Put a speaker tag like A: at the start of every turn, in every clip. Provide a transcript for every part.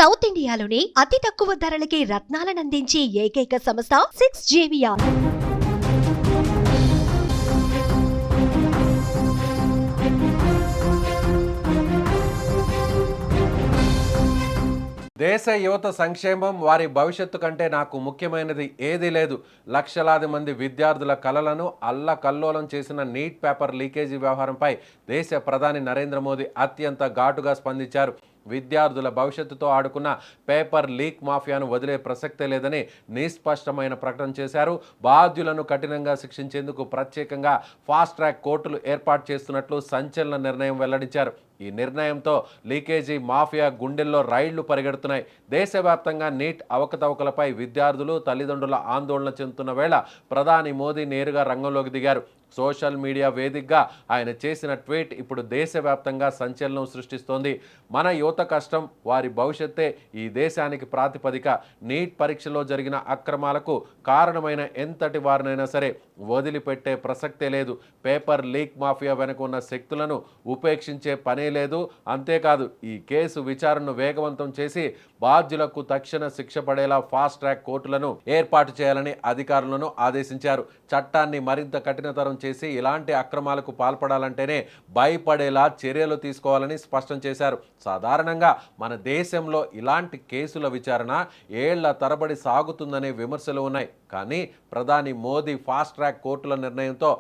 A: South ఇండియాలోని అతి తక్కువ ధరలకి రత్నాలనందించే ఏకైక సంస్థ 6JVR.
B: దేశ యువత సంక్షేమం, వారి భవిష్యత్తు కంటే నాకు ముఖ్యమైనది ఏదీ లేదు. లక్షలాది మంది విద్యార్థుల కలలను అల్లకల్లోలం చేసిన నీట్ పేపర్ లీకేజీ వ్యవహారంపై దేశ ప్రధాని నరేంద్ర మోదీ అత్యంత ఘాటుగా స్పందించారు. విద్యార్థుల భవిష్యత్తుతో ఆడుకున్న పేపర్ లీక్ మాఫియాను వదిలే ప్రసక్తే లేదని నిస్పష్టమైన ప్రకటన చేశారు. బాధ్యులను కఠినంగా శిక్షించేందుకు ప్రత్యేకంగా ఫాస్ట్ ట్రాక్ కోర్టులు ఏర్పాటు చేస్తున్నట్లు సంచలన నిర్ణయం వెల్లడించారు. ఈ నిర్ణయంతో లీకేజీ మాఫియా గుండెల్లో రైళ్లు పరిగెడుతున్నాయి. దేశవ్యాప్తంగా నీట్ అవకతవకలపై విద్యార్థులు, తల్లిదండ్రుల ఆందోళన చెందుతున్న వేళ ప్రధాని మోదీ నేరుగా రంగంలోకి దిగారు. సోషల్ మీడియా వేదికగా ఆయన చేసిన ట్వీట్ ఇప్పుడు దేశవ్యాప్తంగా సంచలనం సృష్టిస్తోంది. మన యువత కష్టం, వారి భవిష్యత్తే ఈ దేశానికి ప్రాతిపదిక. నీట్ పరీక్షలో జరిగిన అక్రమాలకు కారణమైన ఎంతటి వారినైనా సరే వదిలిపెట్టే ప్రసక్తే లేదు. పేపర్ లీక్ మాఫియా వెనుక ఉన్న శక్తులను ఉపేక్షించే పనే లేదు. అంతేకాదు, ఈ కేసు విచారణను వేగవంతం చేసి బాధ్యులకు తక్షణ శిక్ష పడేలా ఫాస్ట్ ట్రాక్ కోర్టులను ఏర్పాటు చేయాలని అధికారులను ఆదేశించారు. చట్టాన్ని మరింత కఠినతరం చేసి ఇలాంటి అక్రమాలకు పాల్పడాలంటేనే భయపడేలా చర్యలు తీసుకోవాలని స్పష్టం చేశారు. సాధారణంగా మన దేశంలో ఇలాంటి కేసుల విచారణ ఏళ్ల తరబడి సాగుతుందనే విమర్శలు ఉన్నాయి. కానీ ప్రధాని మోదీ ఫాస్ట్ ట్రాక్ కోర్టుల నిర్ణయంతో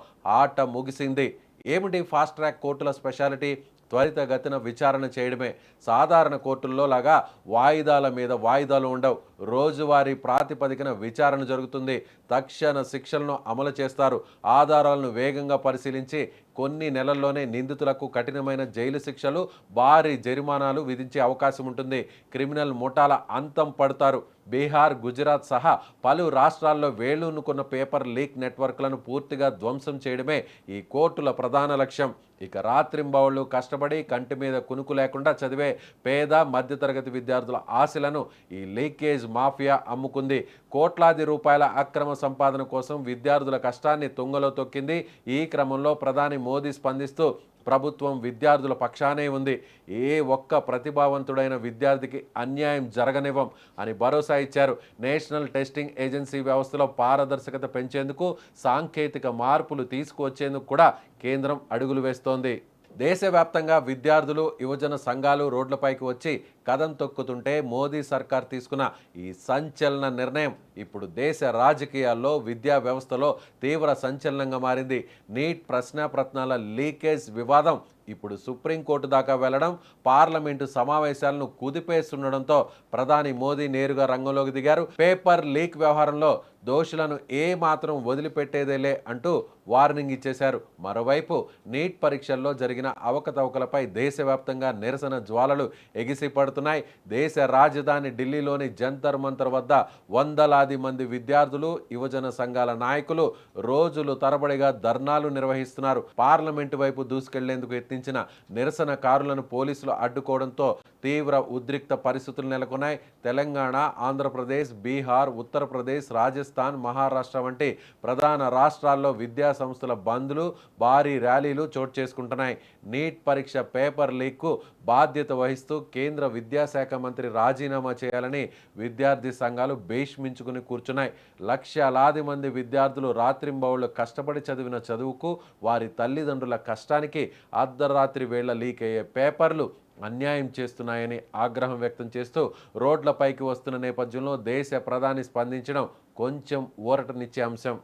B: ఆట ముగిసింది. ఏమిటి ఫాస్ట్ ట్రాక్ కోర్టుల స్పెషాలిటీ? త్వరితగతిన విచారణ చేయడమే. సాధారణ కోర్టుల్లో లాగా వాయిదాల మీద వాయిదాలు ఉండవు. రోజువారీ ప్రాతిపదికన విచారణ జరుగుతుంది. తక్షణ శిక్షలను అమలు చేస్తారు. ఆధారాలను వేగంగా పరిశీలించి కొన్ని నెలల్లోనే నిందితులకు కఠినమైన జైలు శిక్షలు, భారీ జరిమానాలు విధించే అవకాశం ఉంటుంది. క్రిమినల్ ముఠాల అంతం పడతారు. బీహార్, గుజరాత్ సహా పలు రాష్ట్రాల్లో వేళ్లూనుకున్న పేపర్ లీక్ నెట్వర్క్లను పూర్తిగా ధ్వంసం చేయడమే ఈ కోర్టుల ప్రధాన లక్ష్యం. ఇక రాత్రింబవళ్లు కష్టపడి కంటి మీద కునుకు లేకుండా చదివే పేద, మధ్యతరగతి విద్యార్థుల ఆశలను ఈ లీకేజ్ మాఫియా అమ్ముకుంది. కోట్లాది రూపాయల అక్రమ సంపాదన కోసం విద్యార్థుల కష్టాన్ని తుంగలో తొక్కింది. ఈ క్రమంలో ప్రధాని మోదీ స్పందిస్తూ ప్రభుత్వం విద్యార్థుల పక్షానే ఉంది, ఏ ఒక్క ప్రతిభావంతుడైన విద్యార్థికి అన్యాయం జరగనివ్వం అని భరోసా ఇచ్చారు. నేషనల్ టెస్టింగ్ ఏజెన్సీ వ్యవస్థలో పారదర్శకత పెంచేందుకు, సాంకేతిక మార్పులు తీసుకువచ్చేందుకు కూడా కేంద్రం అడుగులు వేస్తోంది. దేశవ్యాప్తంగా విద్యార్థులు, యువజన సంఘాలు రోడ్లపైకి వచ్చి కదం తొక్కుతుంటే మోదీ సర్కార్ తీసుకున్న ఈ సంచలన నిర్ణయం ఇప్పుడు దేశ రాజకీయాల్లో, విద్యా వ్యవస్థలో తీవ్ర సంచలనంగా మారింది. నీట్ ప్రశ్నాపత్రాల లీకేజ్ వివాదం ఇప్పుడు సుప్రీంకోర్టు దాకా వెళ్లడం, పార్లమెంటు సమావేశాలను కుదిపేస్తుండడంతో ప్రధాని మోదీ నేరుగా రంగంలోకి దిగారు. పేపర్ లీక్ వ్యవహారంలో దోషులను ఏ మాత్రం వదిలిపెట్టేదేలే అంటూ వార్నింగ్ ఇచ్చేశారు. మరోవైపు నీట్ పరీక్షల్లో జరిగిన అవకతవకలపై దేశవ్యాప్తంగా నిరసన జ్వాలలు ఎగిసిపడుతున్నాయి. దేశ రాజధాని ఢిల్లీలోని జంతర్ మంతర్ వద్ద వందలాది మంది విద్యార్థులు, యువజన సంఘాల నాయకులు రోజులు తరబడిగా ధర్నాలు నిర్వహిస్తున్నారు. పార్లమెంటు వైపు దూసుకెళ్లేందుకు యత్నించిన నిరసనకారులను పోలీసులు అడ్డుకోవడంతో తీవ్ర ఉద్రిక్త పరిస్థితులు నెలకొన్నాయి. తెలంగాణ, ఆంధ్రప్రదేశ్, బీహార్, ఉత్తరప్రదేశ్, రాజస్థాన్, మహారాష్ట్ర వంటి ప్రధాన రాష్ట్రాల్లో విద్యా సంస్థల బంద్లు, భారీ ర్యాలీలు చోటు చేసుకుంటున్నాయి. నీట్ పరీక్ష పేపర్ లీక్కు బాధ్యత వహిస్తూ కేంద్ర విద్యాశాఖ మంత్రి రాజీనామా చేయాలని విద్యార్థి సంఘాలు భీష్మించుకుని కూర్చున్నాయి. లక్షలాది మంది విద్యార్థులు రాత్రింబవళ్లు కష్టపడి చదివిన చదువుకు, వారి తల్లిదండ్రుల కష్టానికి అర్ధరాత్రి వేళ లీక్ అయ్యే పేపర్లు అన్యాయం చేస్తున్నాయని ఆగ్రహం వ్యక్తం చేస్తూ రోడ్లపైకి వస్తున్న నేపథ్యంలో దేశ ప్రధాని స్పందించడం కొంచెం ఊరటనిచ్చే అంశం.